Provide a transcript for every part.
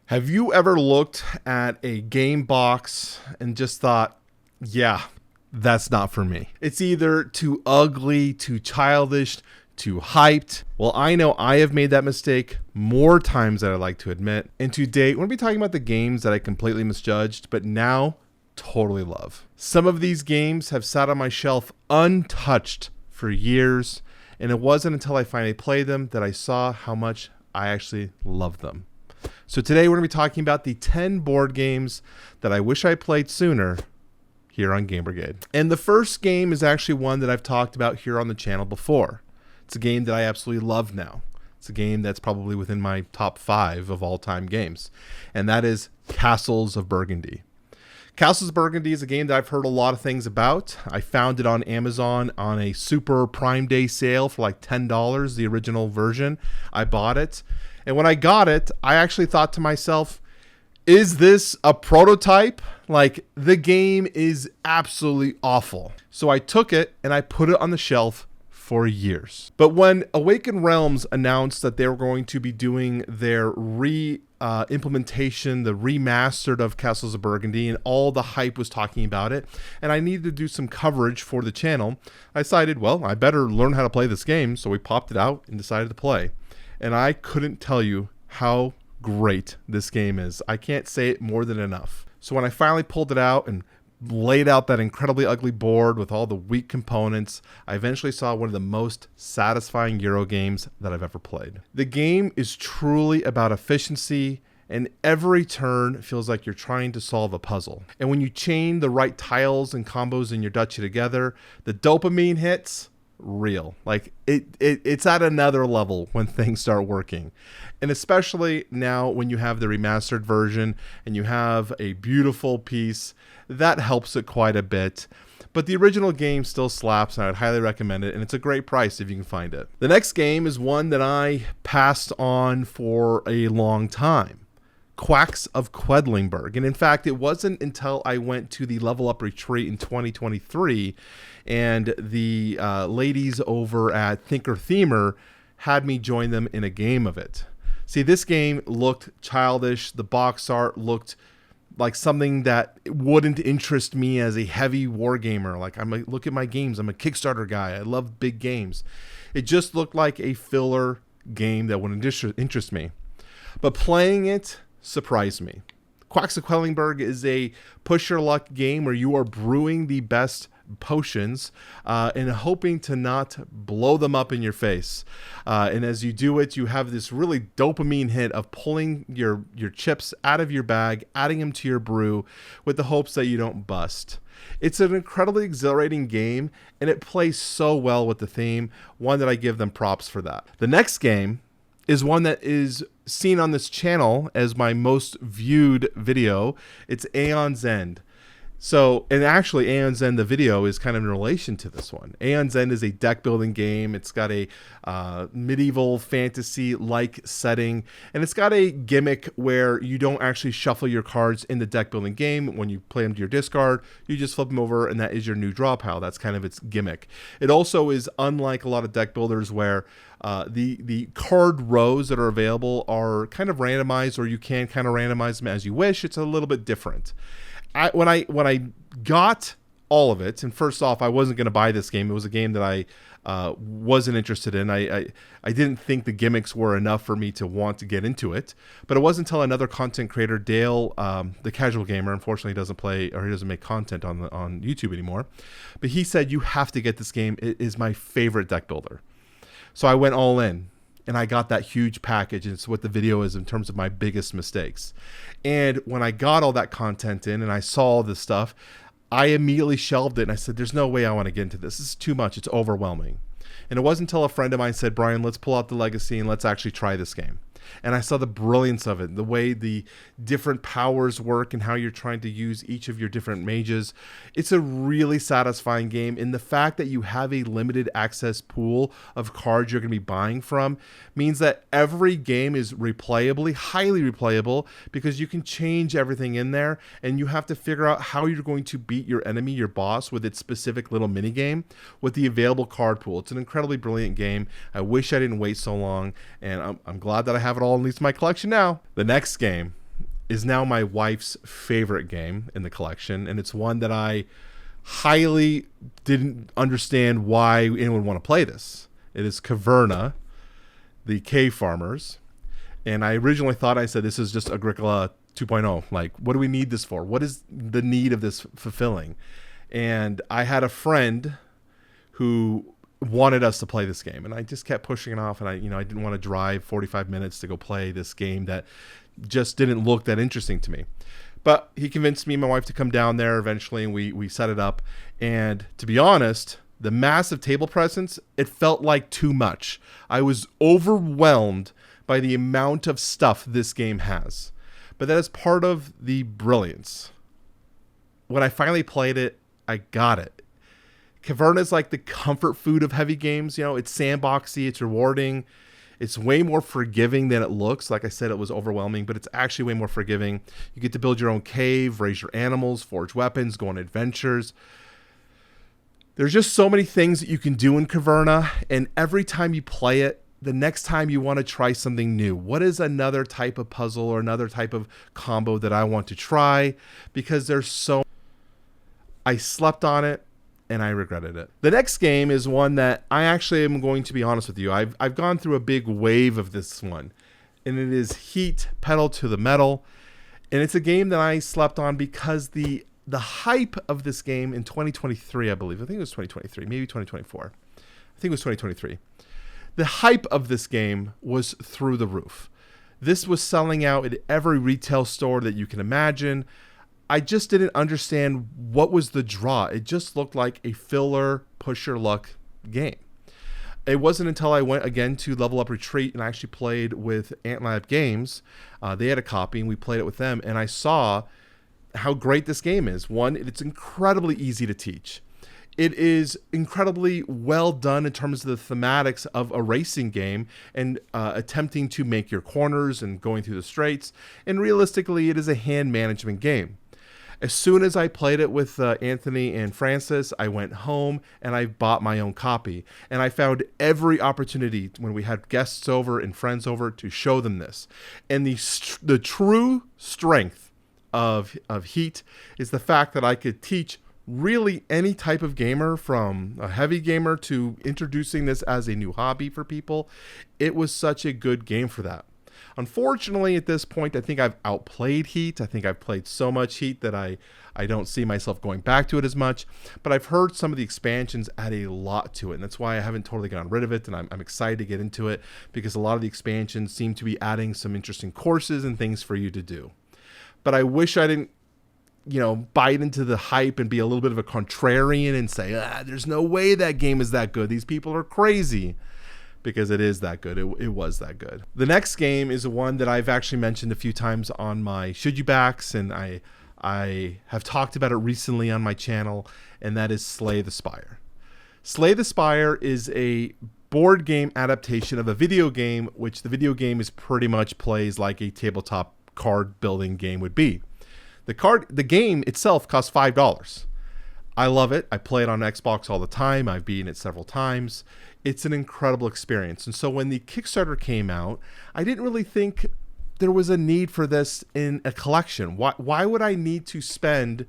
Have you ever looked at a game box and just thought, yeah, that's not for me? It's either too ugly, too childish, too hyped. Well, I know I have made that mistake more times than I like to admit. And today, we're going to be talking about the games that I completely misjudged, but now totally love. Some of these games have sat on my shelf untouched for years, and it wasn't until I finally played them that I saw how much I actually loved them. So today we're going to be talking about the 10 board games that I wish I played sooner here on Game Brigade. And the first game is actually one that I've talked about here on the channel before. It's a game that I absolutely love now. It's a game that's probably within my top 5 of all time games. And that is Castles of Burgundy. Castles of Burgundy is a game that I've heard a lot of things about. I found it on Amazon on a super Prime Day sale for like $10, the original version. I bought it. And when I got it, I actually thought to myself, is this a prototype? Like, the game is absolutely awful. So I took it and I put it on the shelf for years. But when Awakened Realms announced that they were going to be doing their implementation, the remastered of Castles of Burgundy, and all the hype was talking about it, and I needed to do some coverage for the channel, I decided, well, I better learn how to play this game. So we popped it out and decided to play. And I couldn't tell you how great this game is. I can't say it more than enough. So when I finally pulled it out and laid out that incredibly ugly board with all the weak components, I eventually saw one of the most satisfying Euro games that I've ever played. The game is truly about efficiency, and every turn feels like you're trying to solve a puzzle. And when you chain the right tiles and combos in your duchy together, the dopamine hits real. Like it's at another level when things start working. And especially now when you have the remastered version and you have a beautiful piece, that helps it quite a bit. But the original game still slaps, and I would highly recommend it, and it's a great price if you can find it. The next game is one that I passed on for a long time. Quacks of Quedlinburg. And in fact, it wasn't until I went to the Level Up Retreat in 2023 and the ladies over at Thinker Themer had me join them in a game of it. See, this game looked childish. The box art looked like something that wouldn't interest me as a heavy war gamer. Like, look at my games. I'm a Kickstarter guy. I love big games. It just looked like a filler game that wouldn't interest me. But playing it surprised me. Quacks of Quedlinburg is a push your luck game where you are brewing the best potions and hoping to not blow them up in your face. And as you do it, you have this really dopamine hit of pulling your chips out of your bag, adding them to your brew with the hopes that you don't bust. It's an incredibly exhilarating game, and it plays so well with the theme. One that I give them props for that. The next game is one that is seen on this channel as my most viewed video. It's Aons End. So, and actually Aons End, the video, is kind of in relation to this one. Aons End is a deck building game. It's got a medieval fantasy-like setting, and it's got a gimmick where you don't actually shuffle your cards in the deck building game. When you play them to your discard, you just flip them over, and that is your new draw pile. That's kind of its gimmick. It also is unlike a lot of deck builders where the card rows that are available are kind of randomized, or you can kind of randomize them as you wish. It's a little bit different. When I got all of it, and first off, I wasn't going to buy this game. It was a game that I wasn't interested in. I didn't think the gimmicks were enough for me to want to get into it. But it wasn't until another content creator, Dale, the casual gamer, unfortunately doesn't play, or he doesn't make content on YouTube anymore, but he said, you have to get this game. It is my favorite deck builder. So I went all in. And I got that huge package, and it's what the video is in terms of my biggest mistakes. And when I got all that content in and I saw all this stuff, I immediately shelved it, and I said, there's no way I want to get into this. This is too much. It's overwhelming. And it wasn't until a friend of mine said, Brian, let's pull out the Legacy and let's actually try this game. And I saw the brilliance of it, the way the different powers work and how you're trying to use each of your different mages. It's a really satisfying game. And the fact that you have a limited access pool of cards you're going to be buying from means that every game is replayably, highly replayable, because you can change everything in there, and you have to figure out how you're going to beat your enemy, your boss, with its specific little mini game with the available card pool. It's an incredibly brilliant game. I wish I didn't wait so long, and I'm glad that I have it all, at least in my collection now. The next game is now my wife's favorite game in the collection, and it's one that I highly didn't understand why anyone would want to play this. It is Kverna, the Cave Farmers. And I originally thought, I said, this is just Agricola 2.0. Like, what do we need this for? What is the need of this fulfilling? And I had a friend who wanted us to play this game, and I just kept pushing it off. And I didn't want to drive 45 minutes to go play this game that just didn't look that interesting to me. But he convinced me and my wife to come down there eventually, and we set it up. And to be honest, the massive table presence, it felt like too much. I was overwhelmed by the amount of stuff this game has. But that is part of the brilliance. When I finally played it, I got it. Kverna is like the comfort food of heavy games. It's sandboxy, it's rewarding. It's way more forgiving than it looks. Like I said, it was overwhelming, but it's actually way more forgiving. You get to build your own cave, raise your animals, forge weapons, go on adventures. There's just so many things that you can do in Kverna, and every time you play it, the next time you want to try something new. What is another type of puzzle or another type of combo that I want to try? Because there's so... I slept on it, and I regretted it. The next game is one that I actually am going to be honest with you. I've gone through a big wave of this one, and it is Heat, Pedal to the Metal. And it's a game that I slept on because the hype of this game in 2023, I believe. I think it was 2023, maybe 2024. I think it was 2023. The hype of this game was through the roof. This was selling out at every retail store that you can imagine. I just didn't understand what was the draw. It just looked like a filler, push your luck game. It wasn't until I went again to Level Up Retreat and I actually played with Antlab Games. They had a copy and we played it with them, and I saw how great this game is. One, it's incredibly easy to teach. It is incredibly well done in terms of the thematics of a racing game and attempting to make your corners and going through the straights. And realistically, it is a hand management game. As soon as I played it with Anthony and Francis, I went home and I bought my own copy. And I found every opportunity when we had guests over and friends over to show them this. And the true strength of Heat is the fact that I could teach really any type of gamer, from a heavy gamer to introducing this as a new hobby for people. It was such a good game for that. Unfortunately, at this point, I think I've outplayed Heat. I think I've played so much Heat that I don't see myself going back to it as much. But I've heard some of the expansions add a lot to it, and that's why I haven't totally gotten rid of it, and I'm excited to get into it because a lot of the expansions seem to be adding some interesting courses and things for you to do. But I wish I didn't bite into the hype and be a little bit of a contrarian and say, there's no way that game is that good. These people are crazy. Because it is that good. It was that good. The next game is one that I've actually mentioned a few times on my Should You Backs, and I have talked about it recently on my channel, and that is Slay the Spire. Slay the Spire is a board game adaptation of a video game, which the video game is pretty much plays like a tabletop card building game would be. The game itself costs $5. I love it. I play it on Xbox all the time. I've beaten it several times. It's an incredible experience. And so when the Kickstarter came out, I didn't really think there was a need for this in a collection. Why would I need to spend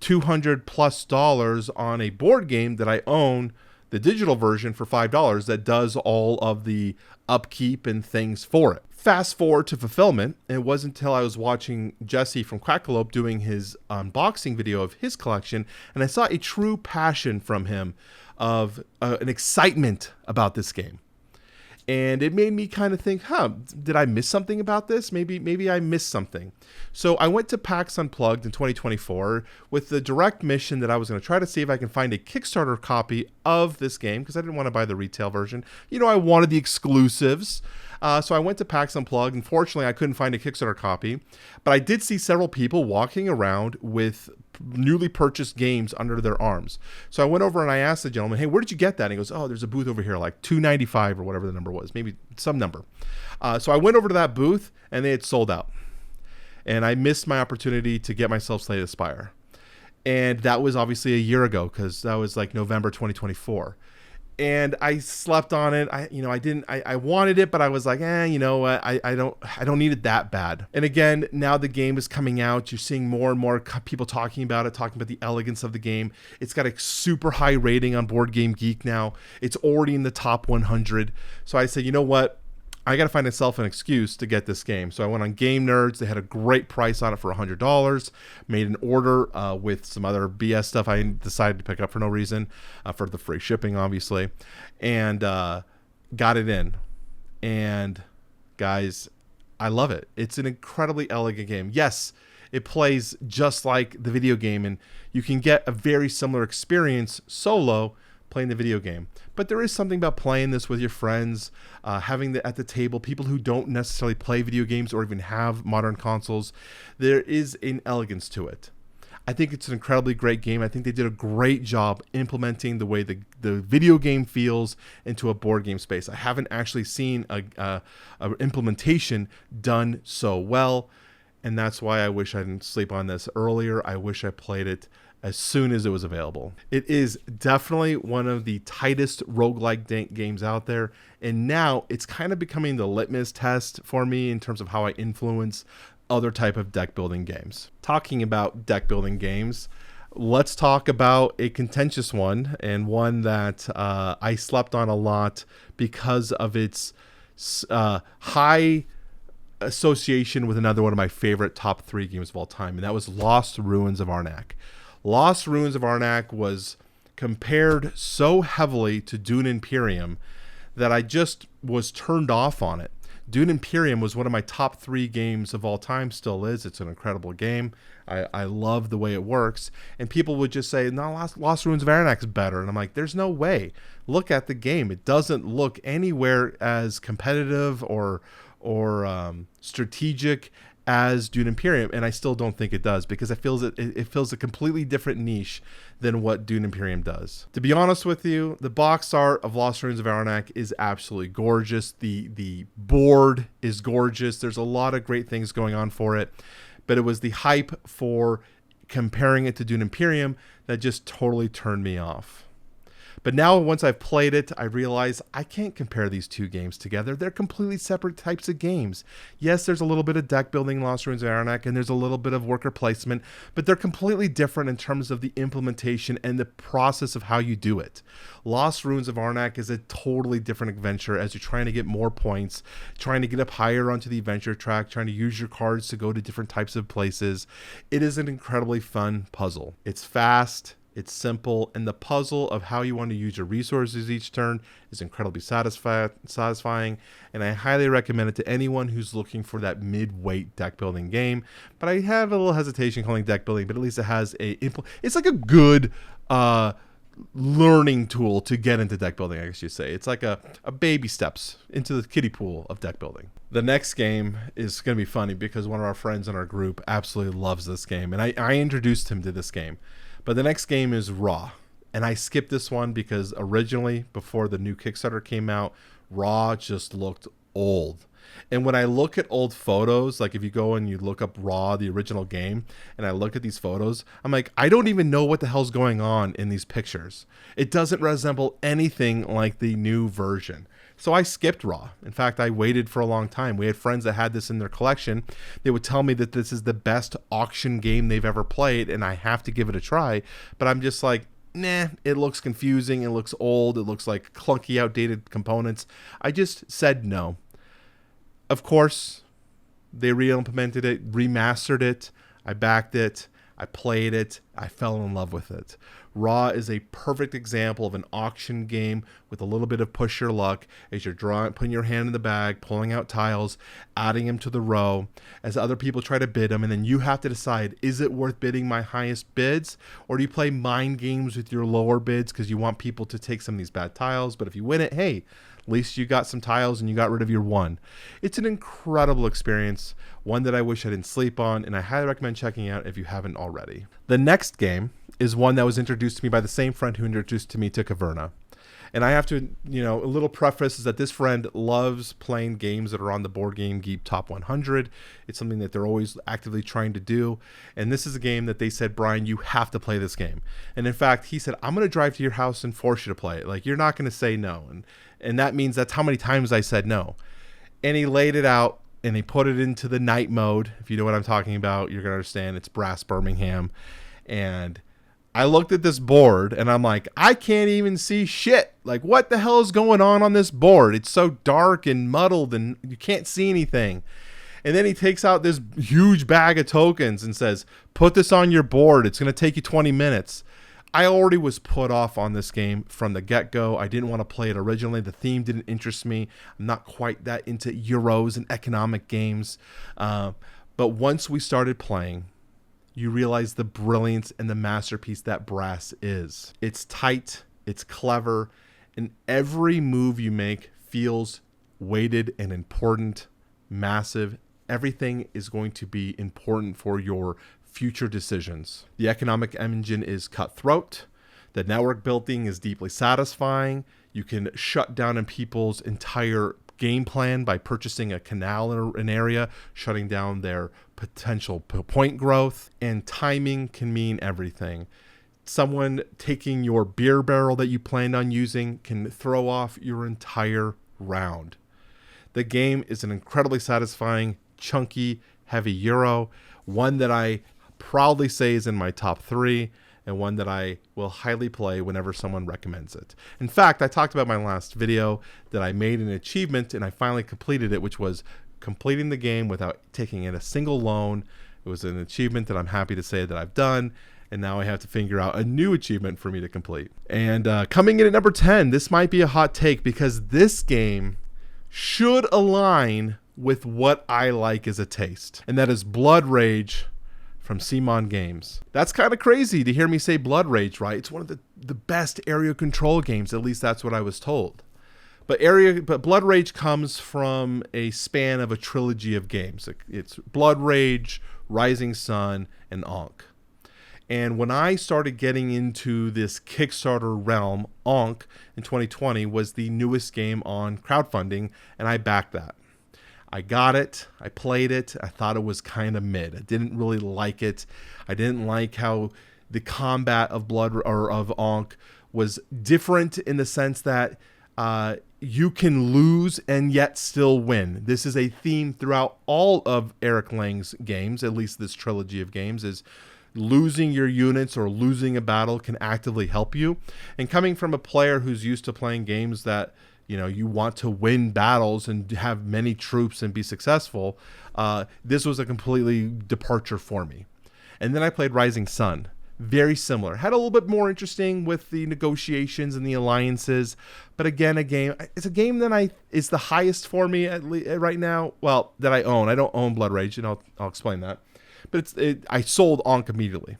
$200+ on a board game that I own, the digital version, for $5 that does all of the upkeep and things for it? Fast forward to fulfillment, and it wasn't until I was watching Jesse from Quacks doing his unboxing video of his collection, and I saw a true passion from him of an excitement about this game. And it made me kind of think, did I miss something about this? Maybe I missed something. So I went to PAX Unplugged in 2024 with the direct mission that I was going to try to see if I can find a Kickstarter copy of this game, because I didn't want to buy the retail version. I wanted the exclusives. So I went to PAX Unplugged. Unfortunately, I couldn't find a Kickstarter copy, but I did see several people walking around with newly purchased games under their arms. So I went over and I asked the gentleman, hey, where did you get that? And he goes, there's a booth over here, like $295 or whatever the number was, maybe some number. So I went over to that booth and they had sold out. And I missed my opportunity to get myself Slay the Spire. And that was obviously a year ago, because that was like November 2024. and I slept on it. I wanted it, but I was like, you know what? I don't need it that bad. And again, now the game is coming out. You're seeing more and more people talking about it, talking about the elegance of the game. It's got a super high rating on Board Game Geek now. It's already in the top 100. So I said, you know what? I got to find myself an excuse to get this game. So I went on Game Nerds. They had a great price on it for $100. Made an order with some other BS stuff I decided to pick up for no reason, for the free shipping, obviously, and got it in. And guys, I love it. It's an incredibly elegant game. Yes, it plays just like the video game, and you can get a very similar experience solo playing the video game. But there is something about playing this with your friends, having at the table people who don't necessarily play video games or even have modern consoles. There is an elegance to it. I think it's an incredibly great game. I think they did a great job implementing the way the video game feels into a board game space. I haven't actually seen a implementation done so well, and that's why I wish I didn't sleep on this earlier. I wish I played it as soon as it was available. It is definitely one of the tightest roguelike games out there, and now it's kind of becoming the litmus test for me in terms of how I influence other type of deck building games. Talking about deck building games, let's talk about a contentious one, and one that I slept on a lot because of its high association with another one of my favorite top 3 games of all time, and that was Lost Ruins of Arnac. Lost Ruins of Arnac was compared so heavily to Dune Imperium that I just was turned off on it. Dune Imperium was one of my top 3 games of all time, still is. It's an incredible game. I love the way it works. And people would just say, no, Lost Ruins of Arnac is better. And I'm like, there's no way. Look at the game. It doesn't look anywhere as competitive or strategic as Dune Imperium, and I still don't think it does, because it fills a completely different niche than what Dune Imperium does. To be honest with you, the box art of Lost Ruins of Arnac is absolutely gorgeous. The board is gorgeous. There's a lot of great things going on for it, but it was the hype for comparing it to Dune Imperium that just totally turned me off. But now, once I've played it, I realize I can't compare these two games together. They're completely separate types of games. Yes, there's a little bit of deck building, Lost Ruins of Arnac, and there's a little bit of worker placement, but they're completely different in terms of the implementation and the process of how you do it. Lost Ruins of Arnac is a totally different adventure as you're trying to get more points, trying to get up higher onto the adventure track, trying to use your cards to go to different types of places. It is an incredibly fun puzzle. It's fast. It's simple, and the puzzle of how you want to use your resources each turn is incredibly satisfying, and I highly recommend it to anyone who's looking for that mid-weight deck building game. But I have a little hesitation calling deck building, but at least it has it's like a good learning tool to get into deck building, I guess you'd say. It's like a baby steps into the kiddie pool of deck building. The next game is going to be funny because one of our friends in our group absolutely loves this game, and I introduced him to this game. But the next game is Raw, and I skipped this one because originally, before the new Kickstarter came out, Raw just looked old. And when I look at old photos, like if you go and you look up Raw, the original game, and I look at these photos, I'm like, I don't even know what the hell's going on in these pictures. It doesn't resemble anything like the new version. So I skipped Raw. In fact, I waited for a long time. We had friends that had this in their collection. They would tell me that this is the best auction game they've ever played, and I have to give it a try. But I'm just like, nah, it looks confusing. It looks old. It looks like clunky, outdated components. I just said no. Of course, they re-implemented it, remastered it. I backed it. I played it. I fell in love with it. Raw is a perfect example of an auction game with a little bit of push your luck as you're putting your hand in the bag, pulling out tiles, adding them to the row as other people try to bid them. And then you have to decide, is it worth bidding my highest bids? Or do you play mind games with your lower bids because you want people to take some of these bad tiles? But if you win it, hey, at least you got some tiles and you got rid of your one. It's an incredible experience, one that I wish I didn't sleep on, and I highly recommend checking out if you haven't already. The next game is one that was introduced to me by the same friend who introduced to me to Kverna. And I have to, a little preface is that this friend loves playing games that are on the Board Game Geek Top 100. It's something that they're always actively trying to do. And this is a game that they said, Brian, you have to play this game. And in fact, he said, I'm going to drive to your house and force you to play it. Like, you're not going to say no. And that means that's how many times I said no. And he laid it out and he put it into the night mode. If you know what I'm talking about, you're going to understand. It's Brass Birmingham. And I looked at this board and I'm like, I can't even see shit. Like, what the hell is going on this board? It's so dark and muddled and you can't see anything. And then he takes out this huge bag of tokens and says, put this on your board. It's going to take you 20 minutes. I already was put off on this game from the get-go. I didn't want to play it originally. The theme didn't interest me. I'm not quite that into Euros and economic games. But once we started playing, you realize the brilliance and the masterpiece that Brass is. It's tight, it's clever, and every move you make feels weighted and important, massive. Everything is going to be important for your future decisions. The economic engine is cutthroat. The network building is deeply satisfying. You can shut down people's entire game plan by purchasing a canal in an area, shutting down their potential point growth, and timing can mean everything. Someone taking your beer barrel that you planned on using can throw off your entire round. The game is an incredibly satisfying, chunky, heavy Euro, one that I proudly say is in my top 3, and one that I will highly play whenever someone recommends it. In fact, I talked about my last video that I made an achievement and I finally completed it, which was completing the game without taking in a single loan. It was an achievement that I'm happy to say that I've done, and now I have to figure out a new achievement for me to complete. And coming in at number 10, this might be a hot take because this game should align with what I like as a taste, and that is Blood Rage from Simon Games. That's kind of crazy to hear me say Blood Rage, right? It's one of the best area control games, at least that's what I was told. But Blood Rage comes from a span of a trilogy of games. It's Blood Rage, Rising Sun, and Ankh. And when I started getting into this Kickstarter realm, Ankh in 2020 was the newest game on crowdfunding, and I backed that. I got it. I played it. I thought it was kind of mid. I didn't really like it. I didn't like how the combat of of Ankh was different in the sense that you can lose and yet still win. This is a theme throughout all of Eric Lang's games, at least this trilogy of games, is losing your units or losing a battle can actively help you. And coming from a player who's used to playing games that you want to win battles and have many troops and be successful, this was a completely departure for me. And then I played Rising Sun. Very similar. Had a little bit more interesting with the negotiations and the alliances. But again, it's a game that is the highest for me right now. Well, that I own. I don't own Blood Rage, and I'll explain that. But I sold Ankh immediately.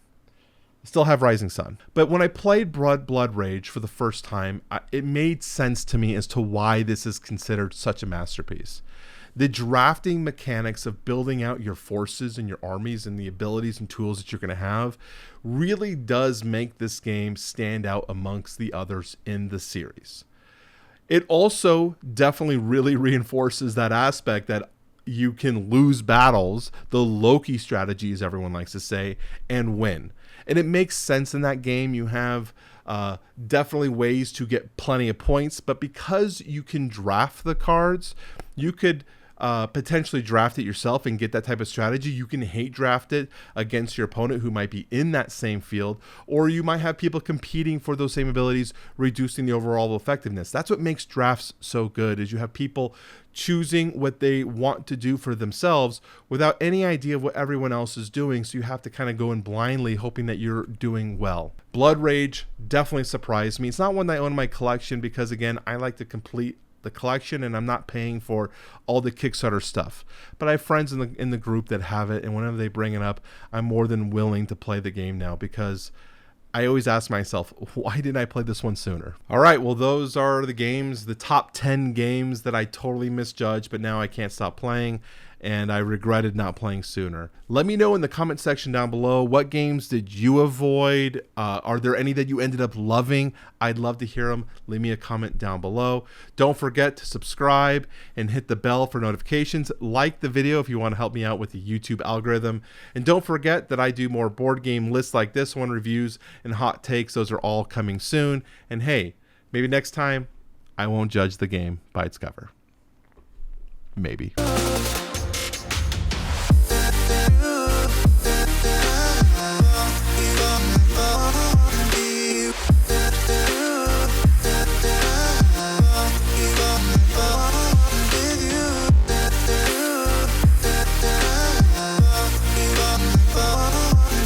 Still have Rising Sun. But when I played Blood Rage for the first time, it made sense to me as to why this is considered such a masterpiece. The drafting mechanics of building out your forces and your armies and the abilities and tools that you're going to have really does make this game stand out amongst the others in the series. It also definitely really reinforces that aspect that you can lose battles, the Loki strategy, as everyone likes to say, and win. And it makes sense in that game. You have definitely ways to get plenty of points, but because you can draft the cards, you could potentially draft it yourself and get that type of strategy. You can hate draft it against your opponent who might be in that same field, or you might have people competing for those same abilities, reducing the overall effectiveness. That's what makes drafts so good, is you have people choosing what they want to do for themselves without any idea of what everyone else is doing, so you have to kind of go in blindly hoping that you're doing well. Blood Rage definitely surprised me. It's not one that I own in my collection because, again, I like to complete the collection and I'm not paying for all the Kickstarter stuff. But I have friends in the group that have it, and whenever they bring it up, I'm more than willing to play the game now because I always ask myself, why didn't I play this one sooner? All right, well, those are the games, the top 10 games that I totally misjudged, but now I can't stop playing. and I regretted not playing sooner. Let me know in the comment section down below, what games did you avoid? Are there any that you ended up loving? I'd love to hear them. Leave me a comment down below. Don't forget to subscribe and hit the bell for notifications. Like the video if you want to help me out with the YouTube algorithm. And don't forget that I do more board game lists like this one, reviews and hot takes. Those are all coming soon. And hey, maybe next time I won't judge the game by its cover. Maybe.